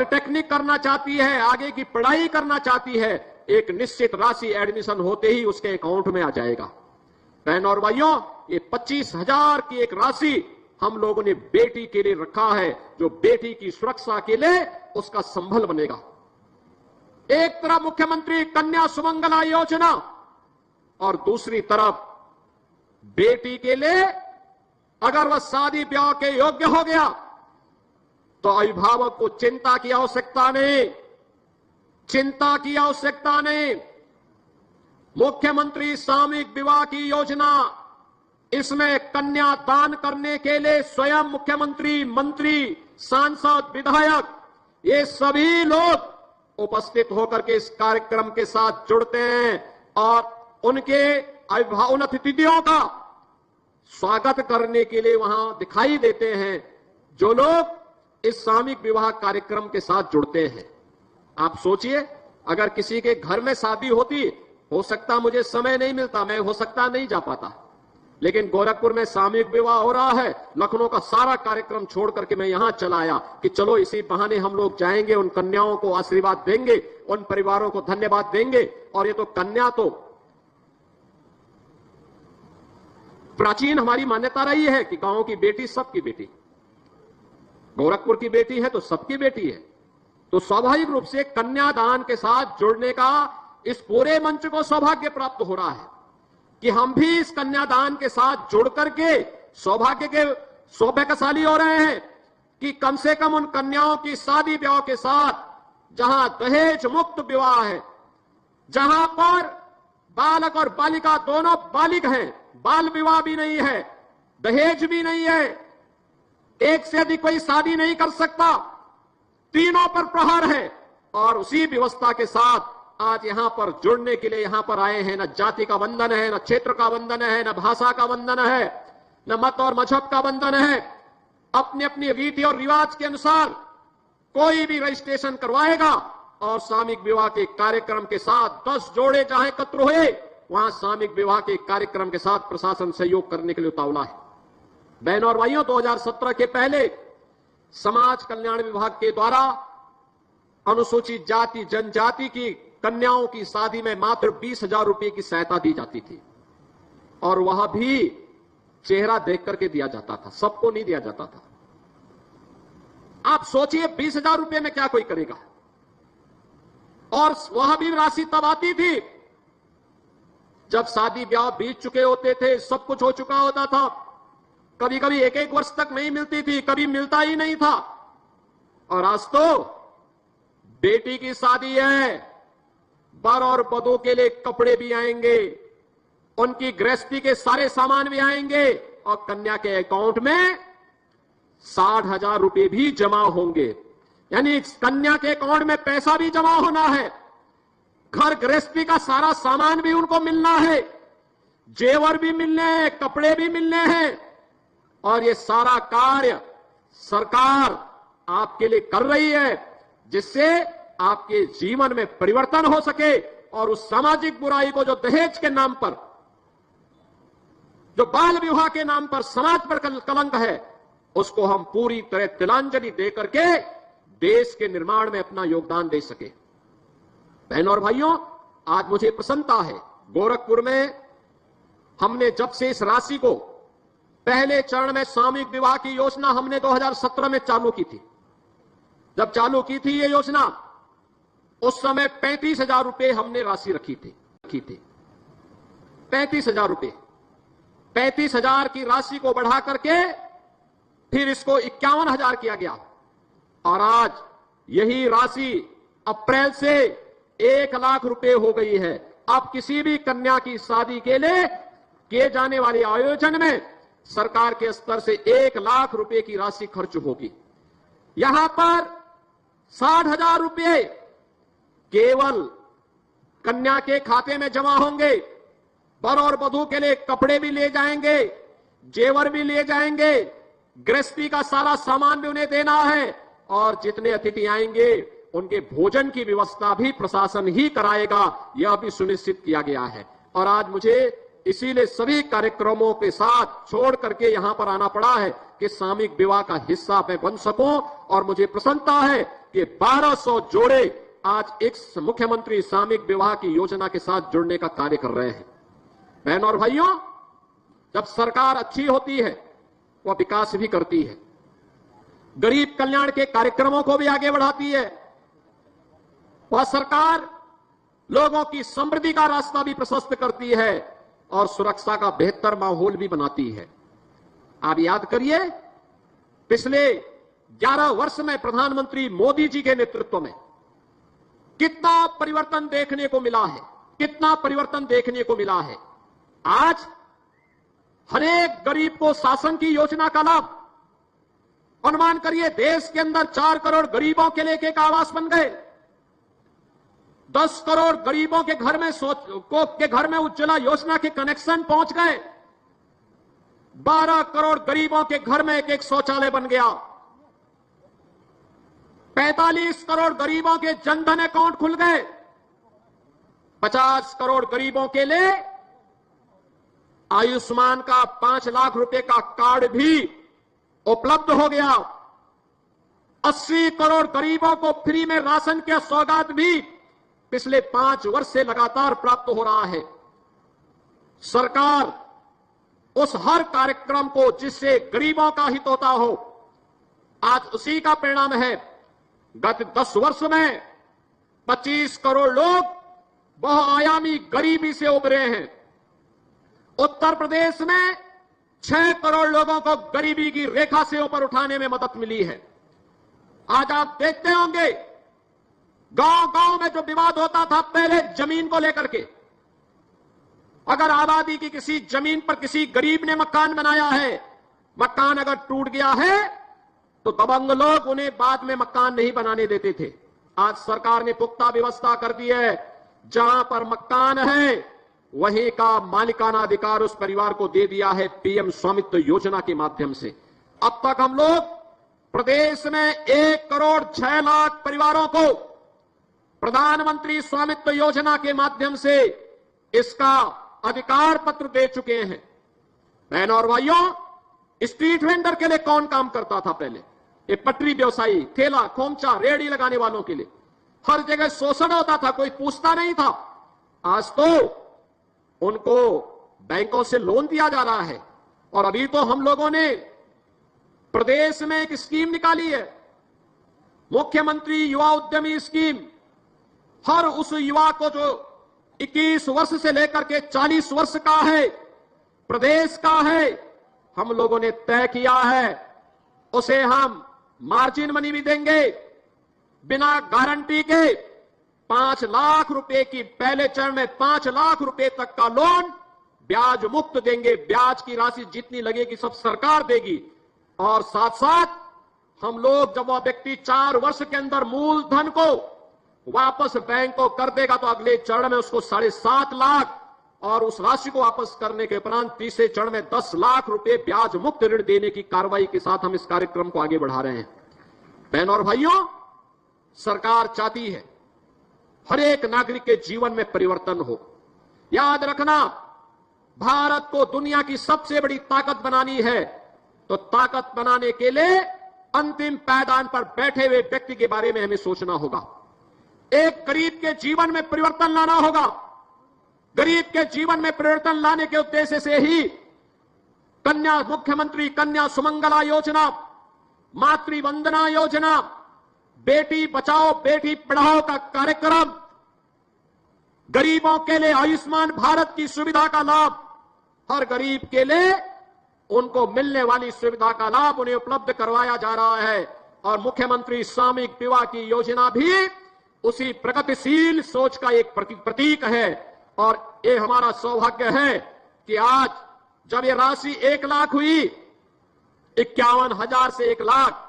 Polytechnic करना चाहती है, आगे की पढ़ाई करना चाहती है, एक निश्चित राशि एडमिशन होते ही उसके अकाउंट में आ जाएगा। बहन और भाइयों, ये 25,000 की एक राशि हम लोगों ने बेटी के लिए रखा है, जो बेटी की सुरक्षा के लिए उसका संबल बनेगा। एक तरफ मुख्यमंत्री कन्या सुमंगला योजना और दूसरी तरफ बेटी के लिए अगर वह शादी ब्याह के योग्य हो गया तो अभिभावक को चिंता की आवश्यकता नहीं, चिंता की आवश्यकता नहीं। मुख्यमंत्री सामूहिक विवाह की योजना, इसमें कन्या दान करने के लिए स्वयं मुख्यमंत्री, मंत्री, सांसद, विधायक, ये सभी लोग उपस्थित होकर के इस कार्यक्रम के साथ जुड़ते हैं और उनके उन अतिथियों का स्वागत करने के लिए वहां दिखाई देते हैं जो लोग इस सामूहिक विवाह कार्यक्रम के साथ जुड़ते हैं। आप सोचिए, अगर किसी के घर में शादी होती, हो सकता मुझे समय नहीं मिलता, मैं हो सकता नहीं जा पाता, लेकिन गोरखपुर में सामूहिक विवाह हो रहा है, लखनऊ का सारा कार्यक्रम छोड़ करके मैं यहां चला आया कि चलो इसी बहाने हम लोग जाएंगे, उन कन्याओं को आशीर्वाद देंगे, उन परिवारों को धन्यवाद देंगे। और ये तो कन्या तो प्राचीन हमारी मान्यता रही है कि गांव की बेटी सबकी बेटी, गोरखपुर की बेटी है तो सबकी बेटी है। तो स्वाभाविक रूप से कन्यादान के साथ जुड़ने का इस पूरे मंच को सौभाग्य प्राप्त हो रहा है कि हम भी इस कन्यादान के साथ जुड़ करके सौभाग्यशाली हो रहे हैं कि कम से कम उन कन्याओं की शादी ब्याह के साथ, जहां दहेज मुक्त विवाह है, जहां पर बालक और बालिका दोनों बालिक हैं, बाल विवाह भी नहीं है, दहेज भी नहीं है, एक से अधिक कोई शादी नहीं कर सकता, तीनों पर प्रहार है, और उसी व्यवस्था के साथ आज यहां पर जुड़ने के लिए यहां पर आए हैं। न जाति का बंधन है, न क्षेत्र का बंधन है, न भाषा का बंधन है, न मत और मजहब का बंधन है। अपनी अपनी रीति और रिवाज के अनुसार कोई भी रजिस्ट्रेशन करवाएगा और सामूहिक विवाह के कार्यक्रम के साथ 10 जोड़े जहां एकत्र हुए, वहां सामूहिक विवाह के कार्यक्रम के साथ प्रशासन सहयोग करने के लिए उतावला है। बहनों और भाइयों, 2017 के पहले समाज कल्याण विभाग के द्वारा अनुसूचित जाति जनजाति की कन्याओं की शादी में मात्र 20,000 रुपए की सहायता दी जाती थी, और वह भी चेहरा देख करके दिया जाता था, सबको नहीं दिया जाता था। आप सोचिए 20,000 रुपए में क्या कोई करेगा। और वह भी राशि तब आती थी जब शादी ब्याह बीत चुके होते थे, सब कुछ हो चुका होता था, कभी कभी एक एक वर्ष तक नहीं मिलती थी, कभी मिलता ही नहीं था। और आज तो बेटी की शादी है, वर और वधू के लिए कपड़े भी आएंगे, उनकी गृहस्थी के सारे सामान भी आएंगे, और कन्या के अकाउंट में 60,000 रुपए भी जमा होंगे। यानी कन्या के अकाउंट में पैसा भी जमा होना है, घर गृहस्थी का सारा सामान भी उनको मिलना है, जेवर भी मिलने हैं, कपड़े भी मिलने हैं। और ये सारा कार्य सरकार आपके लिए कर रही है, जिससे आपके जीवन में परिवर्तन हो सके, और उस सामाजिक बुराई को, जो दहेज के नाम पर, जो बाल विवाह के नाम पर समाज पर कलंक है, उसको हम पूरी तरह तिलांजलि दे करके देश के निर्माण में अपना योगदान दे सके। बहनों और भाइयों, आज मुझे प्रसन्नता है, गोरखपुर में हमने जब से इस राशि को पहले चरण में सामूहिक विवाह की योजना हमने 2017 में चालू की थी। जब चालू की थी ये योजना, उस समय 35,000 रुपए हमने राशि रखी थी 35,000 रुपए। 35,000 की राशि को बढ़ा करके फिर इसको 51,000 किया गया, और आज यही राशि अप्रैल से 1 लाख रुपए हो गई है। अब किसी भी कन्या की शादी के लिए किए जाने वाले आयोजन में सरकार के स्तर से 1 लाख रुपए की राशि खर्च होगी। यहां पर 60,000 रुपए केवल कन्या के खाते में जमा होंगे, वर और वधू के लिए कपड़े भी ले जाएंगे, जेवर भी ले जाएंगे, गृहस्थी का सारा सामान भी उन्हें देना है, और जितने अतिथि आएंगे उनके भोजन की व्यवस्था भी प्रशासन ही कराएगा, यह भी सुनिश्चित किया गया है। और आज मुझे इसीलिए सभी कार्यक्रमों के साथ छोड़ करके यहां पर आना पड़ा है कि सामूहिक विवाह का हिस्सा मैं बन सकूं, और मुझे प्रसन्नता है ये 1200 जोड़े आज एक मुख्यमंत्री सामूहिक विवाह की योजना के साथ जुड़ने का कार्य कर रहे हैं। बहनों और भाइयों, जब सरकार अच्छी होती है वह विकास भी करती है, गरीब कल्याण के कार्यक्रमों को भी आगे बढ़ाती है। वह सरकार लोगों की समृद्धि का रास्ता भी प्रशस्त करती है और सुरक्षा का बेहतर माहौल भी बनाती है। आप याद करिए, पिछले 11 वर्ष में प्रधानमंत्री मोदी जी के नेतृत्व में कितना परिवर्तन देखने को मिला है, कितना परिवर्तन देखने को मिला है। आज हर एक गरीब को शासन की योजना का लाभ, अनुमान करिए देश के अंदर 4 करोड़ गरीबों के लिए एक आवास बन गए, 10 करोड़ गरीबों के घर में उज्ज्वला योजना के कनेक्शन पहुंच गए, 12 करोड़ गरीबों के घर में एक शौचालय बन गया, 45 करोड़ गरीबों के जनधन अकाउंट खुल गए, 50 करोड़ गरीबों के लिए आयुष्मान का 5 लाख रुपए का कार्ड भी उपलब्ध हो गया, 80 करोड़ गरीबों को फ्री में राशन की सौगात भी पिछले 5 वर्ष से लगातार प्राप्त हो रहा है। सरकार उस हर कार्यक्रम को जिससे गरीबों का हित होता हो, आज उसी का परिणाम है। गत 10 वर्ष में 25 करोड़ लोग बहुआयामी गरीबी से उबरे हैं। उत्तर प्रदेश में 6 करोड़ लोगों को गरीबी की रेखा से ऊपर उठाने में मदद मिली है। आज आप देखते होंगे गांव-गांव में जो विवाद होता था पहले जमीन को लेकर के, अगर आबादी की किसी जमीन पर किसी गरीब ने मकान बनाया है, मकान अगर टूट गया है तो दबंग लोग उन्हें बाद में मकान नहीं बनाने देते थे। आज सरकार ने पुख्ता व्यवस्था कर दी है, जहां पर मकान है वहीं का मालिकाना अधिकार उस परिवार को दे दिया है पीएम स्वामित्व योजना के माध्यम से। अब तक हम लोग प्रदेश में 1 करोड़ 6 लाख परिवारों को प्रधानमंत्री स्वामित्व योजना के माध्यम से इसका अधिकार पत्र दे चुके हैं। बहनों और भाइयों, स्ट्रीट वेंडर के लिए कौन काम करता था पहले? ये पटरी व्यवसायी, ठेला खोमचा रेहड़ी लगाने वालों के लिए हर जगह शोषण होता था, कोई पूछता नहीं था। आज तो उनको बैंकों से लोन दिया जा रहा है। और अभी तो हम लोगों ने प्रदेश में एक स्कीम निकाली है, मुख्यमंत्री युवा उद्यमी स्कीम। हर उस युवा को जो 21 वर्ष से लेकर के 40 वर्ष का है, प्रदेश का है, हम लोगों ने तय किया है उसे हम मार्जिन मनी भी देंगे, बिना गारंटी के 5 लाख रुपए की, पहले चरण में 5 लाख रुपए तक का लोन ब्याज मुक्त देंगे। ब्याज की राशि जितनी लगेगी सब सरकार देगी। और साथ साथ हम लोग, जब वह व्यक्ति 4 वर्ष के अंदर मूलधन को वापस बैंक को कर देगा तो अगले चरण में उसको 7.5 लाख और उस राशि को वापस करने के उपरांत तीसरे चरण में 10 लाख रुपए ब्याज मुक्त ऋण देने की कार्रवाई के साथ हम इस कार्यक्रम को आगे बढ़ा रहे हैं। बहनों और भाइयों, सरकार चाहती है हर एक नागरिक के जीवन में परिवर्तन हो। याद रखना, भारत को दुनिया की सबसे बड़ी ताकत बनानी है तो ताकत बनाने के लिए अंतिम पायदान पर बैठे हुए व्यक्ति के बारे में हमें सोचना होगा। एक गरीब के जीवन में परिवर्तन लाना होगा। गरीब के जीवन में परिवर्तन लाने के उद्देश्य से ही मुख्यमंत्री कन्या सुमंगला योजना, मातृ वंदना योजना, बेटी बचाओ बेटी पढ़ाओ का कार्यक्रम, गरीबों के लिए आयुष्मान भारत की सुविधा का लाभ, हर गरीब के लिए उनको मिलने वाली सुविधा का लाभ उन्हें उपलब्ध करवाया जा रहा है। और मुख्यमंत्री सामूहिक विवाह की योजना भी उसी प्रगतिशील सोच का एक प्रतीक है। और ये हमारा सौभाग्य है कि आज जब ये राशि 1 लाख हुई, 51,000 से 1 लाख,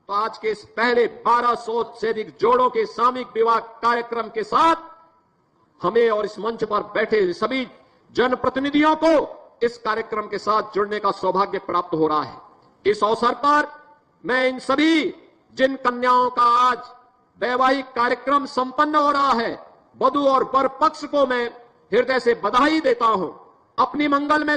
तो आज के इस पहले 1200 से अधिक जोड़ों के सामूहिक विवाह कार्यक्रम के साथ हमें और इस मंच पर बैठे सभी जनप्रतिनिधियों को इस कार्यक्रम के साथ जुड़ने का सौभाग्य प्राप्त हो रहा है। इस अवसर पर मैं इन सभी जिन कन्याओं का आज वैवाहिक कार्यक्रम संपन्न हो रहा है, वधू और वर पक्ष को मैं हृदय से बधाई देता हूं। अपनी मंगल में